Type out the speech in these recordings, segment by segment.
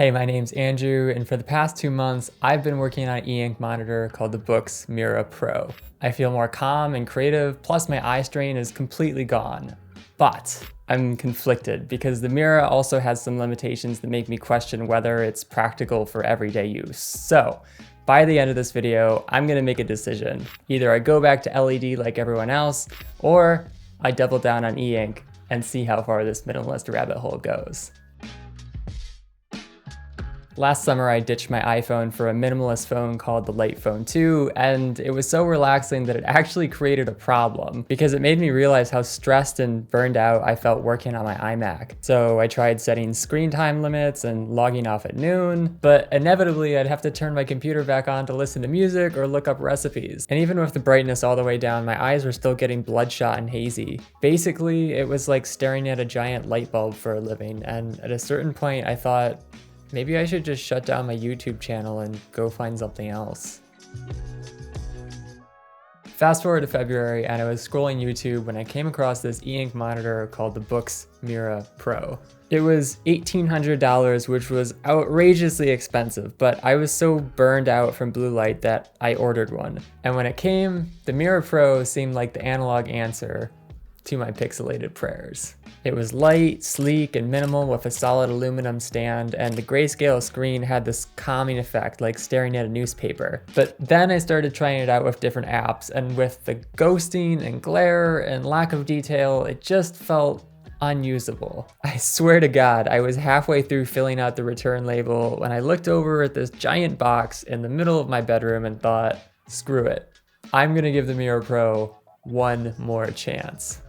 Hey, my name's Andrew, and for the past 2 months, I've been working on an e-ink monitor called the boox Mira Pro. I feel more calm and creative, plus my eye strain is completely gone. But I'm conflicted because the Mira also has some limitations that make me question whether it's practical for everyday use. So, by the end of this video, I'm gonna make a decision. Either I go back to LED like everyone else, or I double down on e-ink and see how far this minimalist rabbit hole goes. Last summer, I ditched my iPhone for a minimalist phone called the Light Phone 2, and it was so relaxing that it actually created a problem because it made me realize how stressed and burned out I felt working on my iMac. So I tried setting screen time limits and logging off at noon, but inevitably I'd have to turn my computer back on to listen to music or look up recipes. And even with the brightness all the way down, my eyes were still getting bloodshot and hazy. Basically, it was like staring at a giant light bulb for a living, and at a certain point I thought, maybe I should just shut down my YouTube channel and go find something else. Fast forward to February, and I was scrolling YouTube when I came across this e-ink monitor called the boox Mira Pro. It was $1,800, which was outrageously expensive, but I was so burned out from blue light that I ordered one. And when it came, the Mira Pro seemed like the analog answer to my pixelated prayers. It was light, sleek, and minimal with a solid aluminum stand, and the grayscale screen had this calming effect like staring at a newspaper. But then I started trying it out with different apps, and with the ghosting and glare and lack of detail, it just felt unusable. I swear to God, I was halfway through filling out the return label when I looked over at this giant box in the middle of my bedroom and thought, screw it. I'm gonna give the Mira Pro one more chance.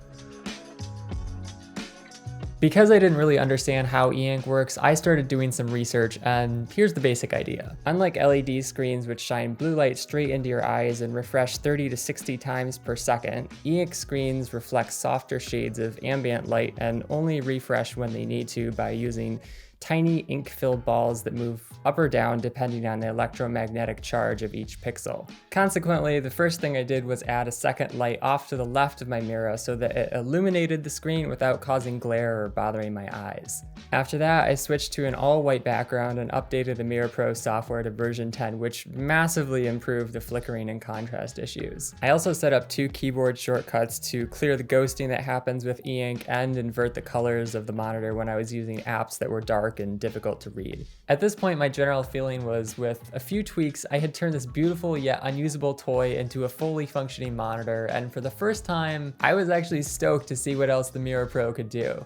Because I didn't really understand how e-ink works, I started doing some research, and here's the basic idea. Unlike LED screens, which shine blue light straight into your eyes and refresh 30 to 60 times per second, e-ink screens reflect softer shades of ambient light and only refresh when they need to by using tiny ink-filled balls that move up or down depending on the electromagnetic charge of each pixel. Consequently, the first thing I did was add a second light off to the left of my Mira so that it illuminated the screen without causing glare or bothering my eyes. After that, I switched to an all-white background and updated the Mira Pro software to version 10, which massively improved the flickering and contrast issues. I also set up 2 keyboard shortcuts to clear the ghosting that happens with e-ink and invert the colors of the monitor when I was using apps that were dark and difficult to read. At this point, my general feeling was, with a few tweaks, I had turned this beautiful yet unusable toy into a fully functioning monitor, and for the first time, I was actually stoked to see what else the Mira Pro could do.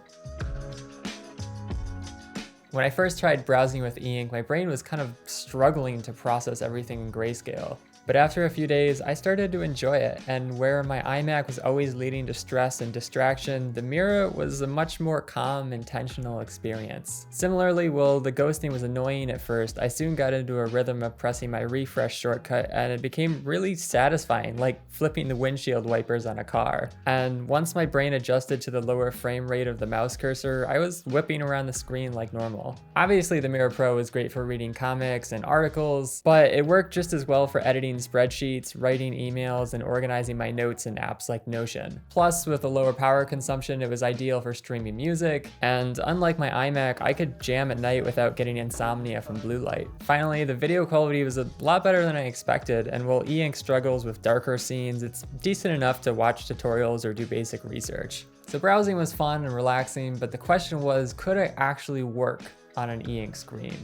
When I first tried browsing with e-ink, my brain was kind of struggling to process everything in grayscale. But after a few days, I started to enjoy it, and where my iMac was always leading to stress and distraction, the Mira was a much more calm, intentional experience. Similarly, while the ghosting was annoying at first, I soon got into a rhythm of pressing my refresh shortcut, and it became really satisfying, like flipping the windshield wipers on a car. And once my brain adjusted to the lower frame rate of the mouse cursor, I was whipping around the screen like normal. Obviously, the Mira Pro is great for reading comics and articles, but it worked just as well for editing spreadsheets, writing emails, and organizing my notes in apps like Notion. Plus, with a lower power consumption, it was ideal for streaming music, and unlike my iMac, I could jam at night without getting insomnia from blue light. Finally, the video quality was a lot better than I expected, and while e-ink struggles with darker scenes, it's decent enough to watch tutorials or do basic research. So browsing was fun and relaxing, but the question was, could it actually work on an e-ink screen?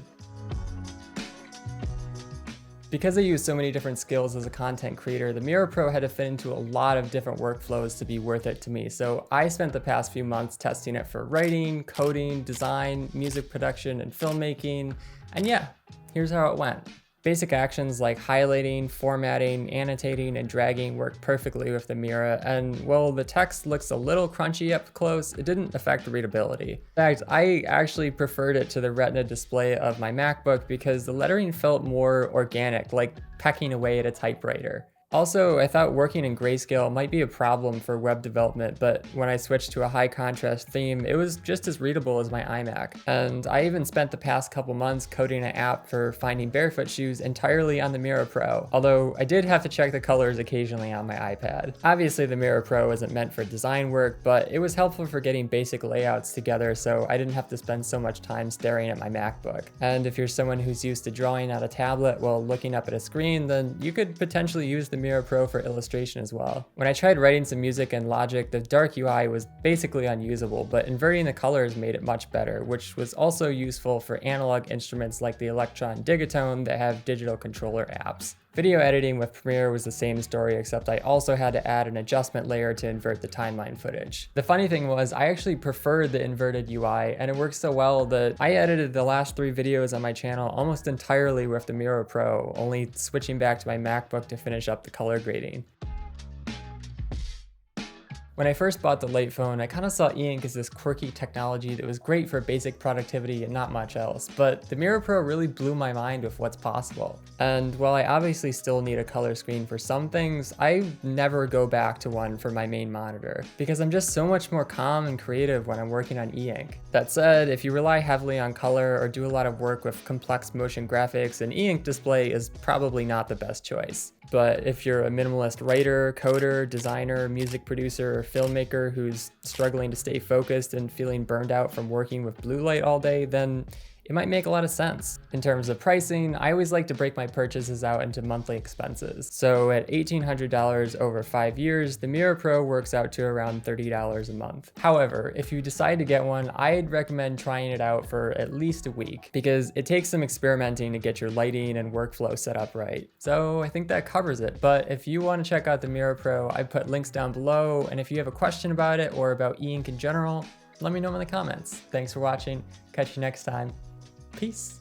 Because I use so many different skills as a content creator, the Mira Pro had to fit into a lot of different workflows to be worth it to me. So I spent the past few months testing it for writing, coding, design, music production, and filmmaking. And yeah, here's how it went. Basic actions like highlighting, formatting, annotating, and dragging work perfectly with the Mira, and while the text looks a little crunchy up close, it didn't affect readability. In fact, I actually preferred it to the Retina display of my MacBook because the lettering felt more organic, like pecking away at a typewriter. Also, I thought working in grayscale might be a problem for web development, but when I switched to a high contrast theme, it was just as readable as my iMac. And I even spent the past couple months coding an app for finding barefoot shoes entirely on the Mira Pro, although I did have to check the colors occasionally on my iPad. Obviously, the Mira Pro isn't meant for design work, but it was helpful for getting basic layouts together so I didn't have to spend so much time staring at my MacBook. And if you're someone who's used to drawing on a tablet while looking up at a screen, then you could potentially use the Mira Pro for illustration as well. When I tried writing some music in Logic, the dark UI was basically unusable, but inverting the colors made it much better, which was also useful for analog instruments like the Electron Digatone that have digital controller apps. Video editing with Premiere was the same story, except I also had to add an adjustment layer to invert the timeline footage. The funny thing was, I actually preferred the inverted UI, and it works so well that I edited the last 3 videos on my channel almost entirely with the Mira Pro, only switching back to my MacBook to finish up the color grading. When I first bought the Lite phone, I kind of saw e-ink as this quirky technology that was great for basic productivity and not much else, but the Mira Pro really blew my mind with what's possible. And while I obviously still need a color screen for some things, I never go back to one for my main monitor, because I'm just so much more calm and creative when I'm working on e-ink. That said, if you rely heavily on color or do a lot of work with complex motion graphics, an e-ink display is probably not the best choice. But if you're a minimalist writer, coder, designer, music producer, or filmmaker who's struggling to stay focused and feeling burned out from working with blue light all day, then it might make a lot of sense. In terms of pricing, I always like to break my purchases out into monthly expenses. So at $1,800 over 5 years, the Mira Pro works out to around $30 a month. However, if you decide to get one, I'd recommend trying it out for at least a week, because it takes some experimenting to get your lighting and workflow set up right. So I think that covers it. But if you want to check out the Mira Pro, I put links down below, and if you have a question about it or about e-ink in general, let me know in the comments. Thanks for watching. Catch you next time. Peace.